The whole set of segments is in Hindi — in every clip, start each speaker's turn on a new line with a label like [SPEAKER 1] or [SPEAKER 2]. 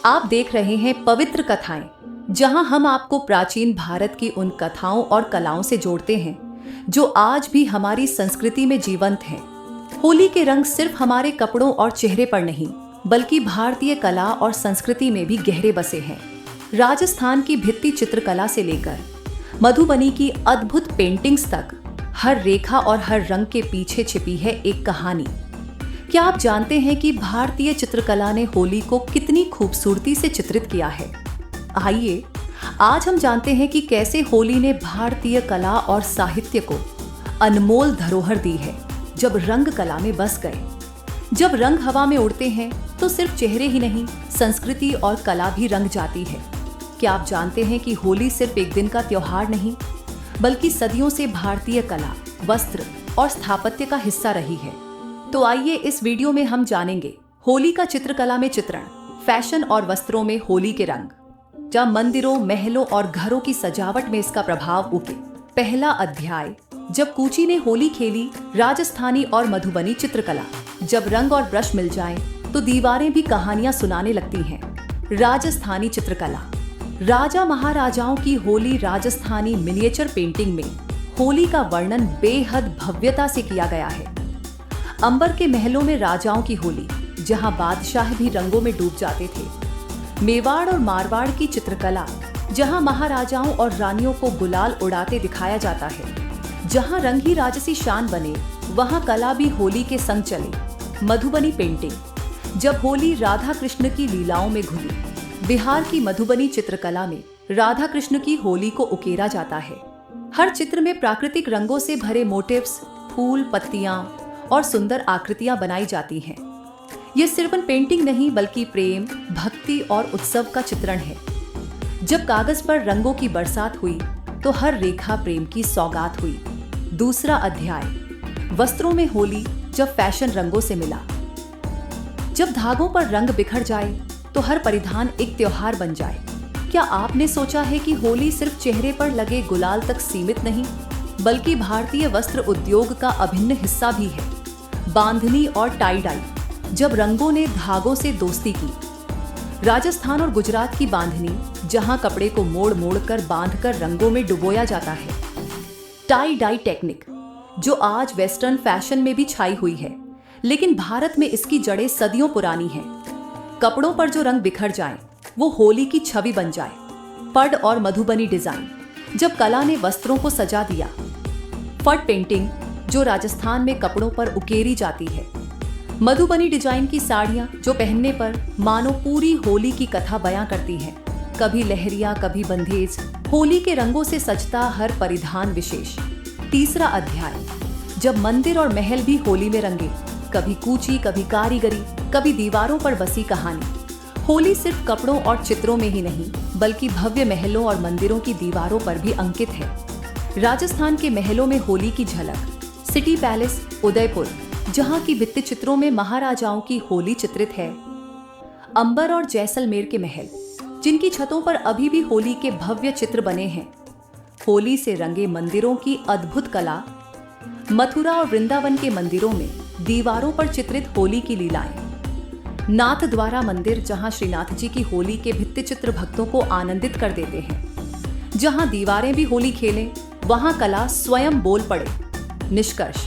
[SPEAKER 1] आप देख रहे हैं पवित्र कथाएं, जहां हम आपको प्राचीन भारत की उन कथाओं और कलाओं से जोड़ते हैं जो आज भी हमारी संस्कृति में जीवंत हैं। होली के रंग सिर्फ हमारे कपड़ों और चेहरे पर नहीं, बल्कि भारतीय कला और संस्कृति में भी गहरे बसे हैं। राजस्थान की भित्ति चित्रकला से लेकर मधुबनी की अद्भुत पेंटिंग्स तक, हर रेखा और हर रंग के पीछे छिपी है एक कहानी। क्या आप जानते हैं कि भारतीय चित्रकला ने होली को कितनी खूबसूरती से चित्रित किया है? आइए आज हम जानते हैं कि कैसे होली ने भारतीय कला और साहित्य को अनमोल धरोहर दी है। जब रंग कला में बस गए, जब रंग हवा में उड़ते हैं तो सिर्फ चेहरे ही नहीं, संस्कृति और कला भी रंग जाती है। क्या आप जानते हैं कि होली सिर्फ एक दिन का त्योहार नहीं, बल्कि सदियों से भारतीय कला, वस्त्र और स्थापत्य का हिस्सा रही है। तो आइए इस वीडियो में हम जानेंगे होली का चित्रकला में चित्रण, फैशन और वस्त्रों में होली के रंग, जब मंदिरों, महलों और घरों की सजावट में इसका प्रभाव उगे। पहला अध्याय, जब कूची ने होली खेली, राजस्थानी और मधुबनी चित्रकला। जब रंग और ब्रश मिल जाएं, तो दीवारें भी कहानियां सुनाने लगती हैं। राजस्थानी चित्रकला, राजा महाराजाओं की होली। राजस्थानी मिनिएचर पेंटिंग में होली का वर्णन बेहद भव्यता से किया गया है। अंबर के महलों में राजाओं की होली, जहां बादशाह भी रंगों में डूब जाते थे। मेवाड़ और मारवाड़ की चित्रकला, जहां महाराजाओं और रानियों को गुलाल उड़ाते दिखाया जाता है। जहां रंग ही राजसी शान बने, वहां कला भी होली के संग चले। मधुबनी पेंटिंग, जब होली राधा कृष्ण की लीलाओं में घुली। बिहार की मधुबनी चित्रकला में राधा कृष्ण की होली को उकेरा जाता है। हर चित्र में प्राकृतिक रंगों से भरे मोटिव्स, फूल, पत्तियां और सुंदर आकृतियां बनाई जाती हैं। ये सिर्फ पेंटिंग नहीं, बल्कि प्रेम, भक्ति और उत्सव का चित्रण है। जब कागज पर रंगों की बरसात हुई, तो हर रेखा प्रेम की सौगात हुई। दूसरा अध्याय, वस्त्रों में होली, जब फैशन रंगों से मिला। जब धागों पर रंग बिखर जाए, तो हर परिधान एक त्योहार बन जाए। क्या आपने सोचा है कि होली सिर्फ चेहरे पर लगे गुलाल तक सीमित नहीं, बल्कि भारतीय वस्त्र उद्योग का अभिन्न हिस्सा भी है। बांधनी और टाई डाई, जब रंगों ने धागों से दोस्ती की। राजस्थान और गुजरात की बांधनी, जहां कपड़े को मोड़ मोड़ कर बांधकर रंगों में डुबोया जाता है। टाई डाई टेक्निक, जो आज वेस्टर्न फैशन में भी छाई हुई है, लेकिन भारत में इसकी जड़ें सदियों पुरानी हैं। कपड़ों पर जो रंग बिखर जाएं, वो होली की छवि बन जाए। पड और मधुबनी डिजाइन, जब कला ने वस्त्रों को सजा दिया। फट पेंटिंग, जो राजस्थान में कपड़ों पर उकेरी जाती है। मधुबनी डिजाइन की साड़ियां, जो पहनने पर मानो पूरी होली की कथा बयां करती हैं। कभी लहरिया, कभी बंधेज, होली के रंगों से सजता हर परिधान विशेष। तीसरा अध्याय, जब मंदिर और महल भी होली में रंगे। कभी कूची, कभी कारीगरी, कभी दीवारों पर बसी कहानी। होली सिर्फ कपड़ों और चित्रों में ही नहीं, बल्कि भव्य महलों और मंदिरों की दीवारों पर भी अंकित है। राजस्थान के महलों में होली की झलक। सिटी पैलेस, उदयपुर, जहां की भित्ति चित्रों में महाराजाओं की होली चित्रित है। अंबर और जैसलमेर के महल, जिनकी छतों पर अभी भी होली के भव्य चित्र बने हैं। होली से रंगे मंदिरों की अद्भुत कला। मथुरा और वृंदावन के मंदिरों में दीवारों पर चित्रित होली की लीलाएं। नाथ द्वारा मंदिर, जहां श्रीनाथ जी की होली के भित्ति चित्र भक्तों को आनंदित कर देते हैं। जहां दीवारें भी होली खेलें, वहां कला स्वयं बोल पड़े। निष्कर्ष,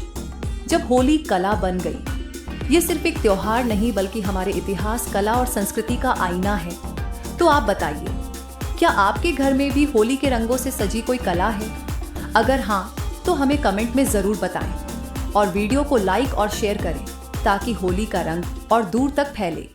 [SPEAKER 1] जब होली कला बन गई, ये सिर्फ एक त्योहार नहीं, बल्कि हमारे इतिहास, कला और संस्कृति का आईना है। तो आप बताइए, क्या आपके घर में भी होली के रंगों से सजी कोई कला है? अगर हाँ, तो हमें कमेंट में जरूर बताएं और वीडियो को लाइक और शेयर करें, ताकि होली का रंग और दूर तक फैले।